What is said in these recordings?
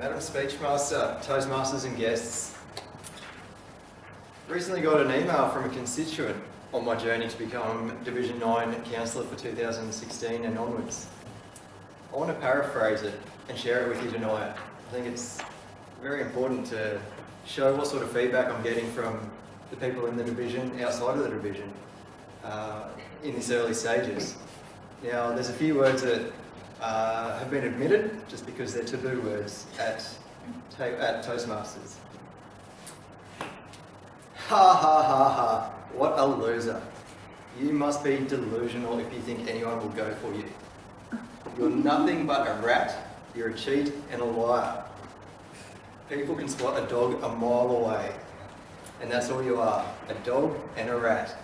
Madam Speechmaster, Toastmasters and guests. Recently got an email from a constituent on my journey to become Division 9 Councillor for 2016 and onwards. I want to paraphrase it and share it with you tonight. I think it's very important to show what sort of feedback I'm getting from the people in the division, outside of the division, in these early stages. Now, there's a few words that have been admitted just because they're taboo words at Toastmasters. Ha ha ha ha, what a loser. You must be delusional if you think anyone will go for you. You're nothing but a rat, you're a cheat and a liar. People can spot a dog a mile away, and that's all you are, a dog and a rat.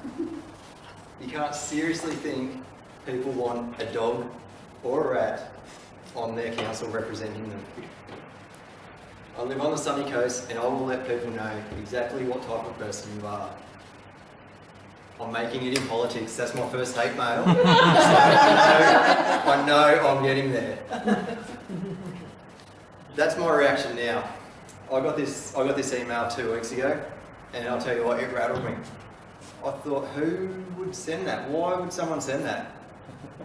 You can't seriously think people want a dog or a rat on their council representing them. I live on the sunny coast and I will let people know exactly what type of person you are. I'm making it in politics, that's my first hate mail. So I know I'm getting there. That's my reaction now. I got this email 2 weeks ago, and I'll tell you what, it rattled me. I thought, who would send that? Why would someone send that?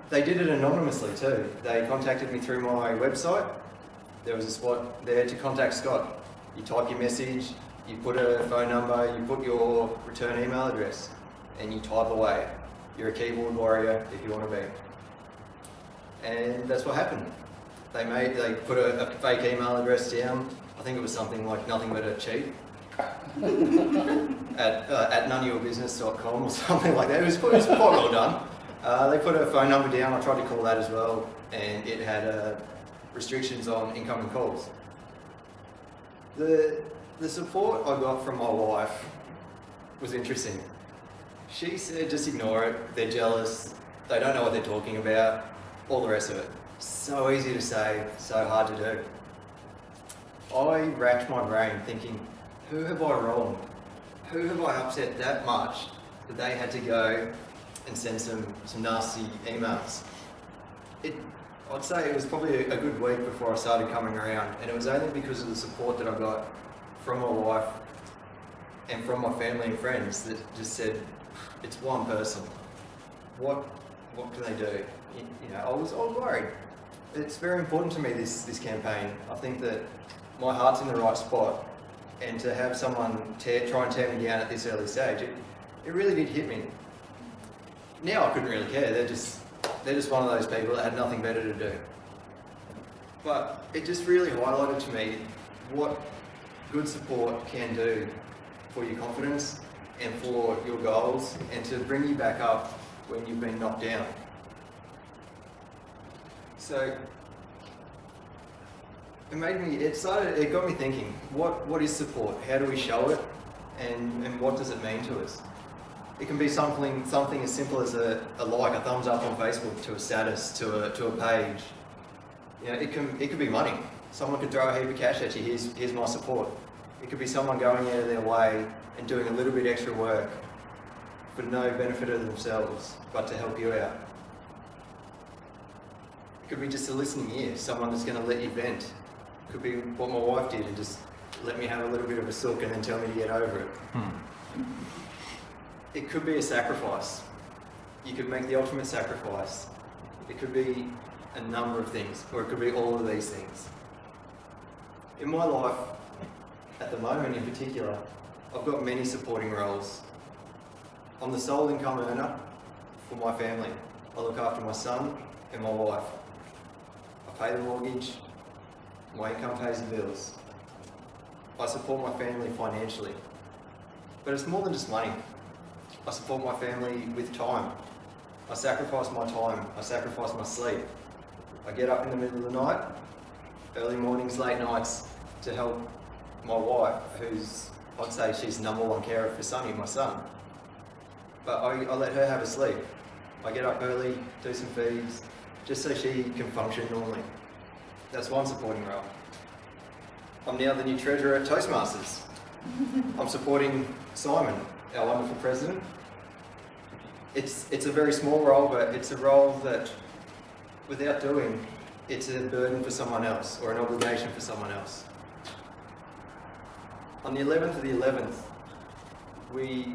They did it anonymously too. They contacted me through my website. There was a spot there to contact Scott. You type your message, you put a phone number, you put your return email address, and you type away. You're a keyboard warrior if you want to be. And that's what happened. They put a fake email address down. I think it was something like nothing but a cheat at noneofyourbusiness.com or something like that. It was quite well done. They put a phone number down. I tried to call that as well, and it had restrictions on incoming calls. The support I got from my wife was interesting. She said, just ignore it, they're jealous, they don't know what they're talking about, all the rest of it. So easy to say, so hard to do. I racked my brain thinking, who have I wronged? Who have I upset that much that they had to go and send some nasty emails? I'd say it was probably a good week before I started coming around, and it was only because of the support that I got from my wife and from my family and friends that just said, it's one person. What can they do? You know, I was worried. It's very important to me, this campaign. I think that my heart's in the right spot, and to have someone try and tear me down at this early stage, it really did hit me. Now I couldn't really care. They're just one of those people that had nothing better to do. But it just really highlighted to me what good support can do for your confidence and for your goals, and to bring you back up when you've been knocked down. So it got me thinking, what is support? How do we show it? And what does it mean to us? It can be something as simple as a like, a thumbs up on Facebook to a status, to a page. You know, it could be money. Someone could throw a heap of cash at you, here's my support. It could be someone going out of their way and doing a little bit extra work for no benefit of themselves, but to help you out. It could be just a listening ear, someone that's going to let you vent. It could be what my wife did and just let me have a little bit of a sook and then tell me to get over it. It could be a sacrifice. You could make the ultimate sacrifice. It could be a number of things, or it could be all of these things. In my life, at the moment in particular, I've got many supporting roles. I'm the sole income earner for my family. I look after my son and my wife. I pay the mortgage, my income pays the bills. I support my family financially. But it's more than just money. I support my family with time. I sacrifice my time, I sacrifice my sleep. I get up in the middle of the night, early mornings, late nights, to help my wife, who's, I'd say she's the #1 carer for Sonny, my son. But I let her have a sleep. I get up early, do some feeds, just so she can function normally. That's one supporting role. I'm now the new treasurer at Toastmasters. I'm supporting Simon, our wonderful president. It's a very small role, but it's a role that, without doing, it's a burden for someone else or an obligation for someone else. On the 11th of the 11th, we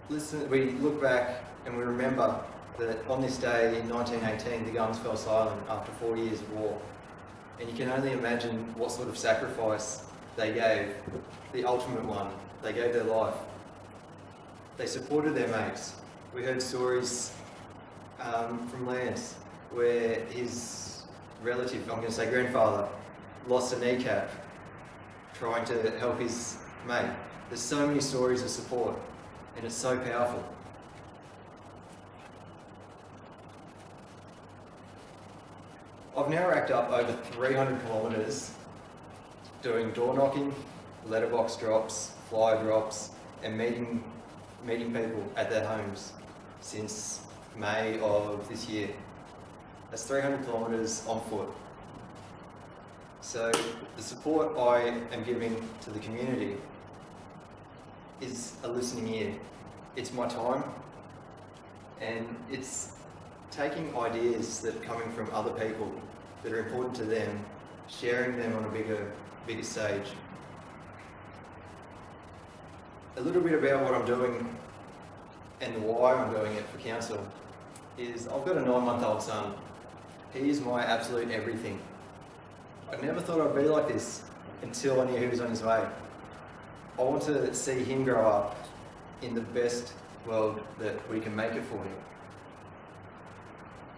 look back and we remember that on this day in 1918, the guns fell silent after 4 years of war. And you can only imagine what sort of sacrifice they gave, the ultimate one. They gave their life. They supported their mates. We heard stories from Lance where his relative, I'm going to say grandfather, lost a kneecap trying to help his mate. There's so many stories of support, and it's so powerful. I've now racked up over 300 kilometres doing door knocking, letterbox drops, flyer drops, and meeting people at their homes since May of this year. That's 300 kilometres on foot. So the support I am giving to the community is a listening ear. It's my time, and it's taking ideas that are coming from other people that are important to them, sharing them on a bigger stage. A little bit about what I'm doing and why I'm doing it for council is I've got a 9-month-old son. He is my absolute everything. I never thought I'd be like this until I knew he was on his way. I want to see him grow up in the best world that we can make it for him.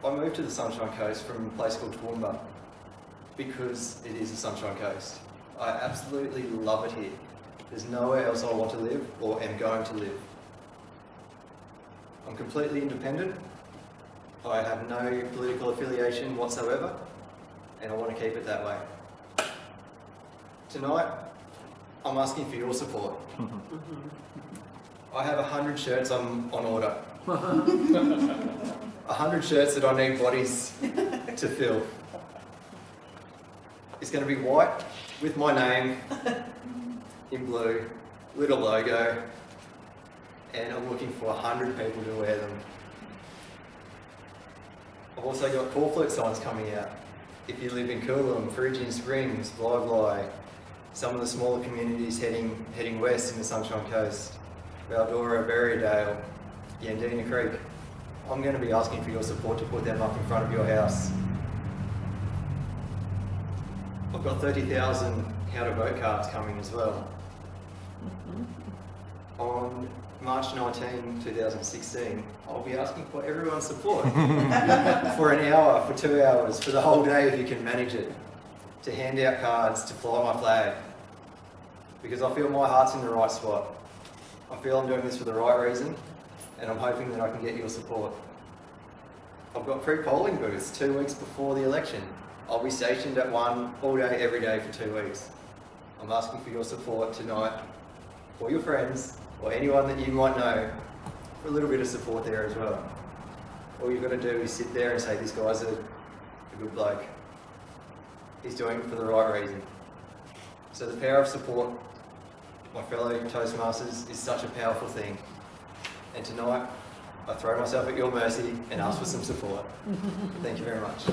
I moved to the Sunshine Coast from a place called Toowoomba because it is the Sunshine Coast. I absolutely love it here. There's nowhere else I want to live or am going to live. I'm completely independent. I have no political affiliation whatsoever, and I want to keep it that way. Tonight, I'm asking for your support. I have 100 shirts on order. 100 shirts that I need bodies to fill. It's going to be white with my name in blue, little logo, and I'm looking for 100 people to wear them. I've also got call flute signs coming out. If you live in Coolum, Phrygian Springs, Bly, some of the smaller communities heading west in the Sunshine Coast, Baldora, Berriedale, Yandina Creek, I'm going to be asking for your support to put them up in front of your house. I've got 30,000 how to vote cards coming as well. On March 19, 2016, I'll be asking for everyone's support for an hour, for 2 hours, for the whole day if you can manage it, to hand out cards, to fly my flag. Because I feel my heart's in the right spot. I feel I'm doing this for the right reason, and I'm hoping that I can get your support. I've got pre-polling booths 2 weeks before the election. I'll be stationed at one all day, every day for 2 weeks. I'm asking for your support tonight, or your friends, or anyone that you might know, for a little bit of support there as well. All you've got to do is sit there and say, this guy's a good bloke. He's doing it for the right reason. So the power of support, my fellow Toastmasters, is such a powerful thing. And tonight, I throw myself at your mercy and ask for some support. Thank you very much.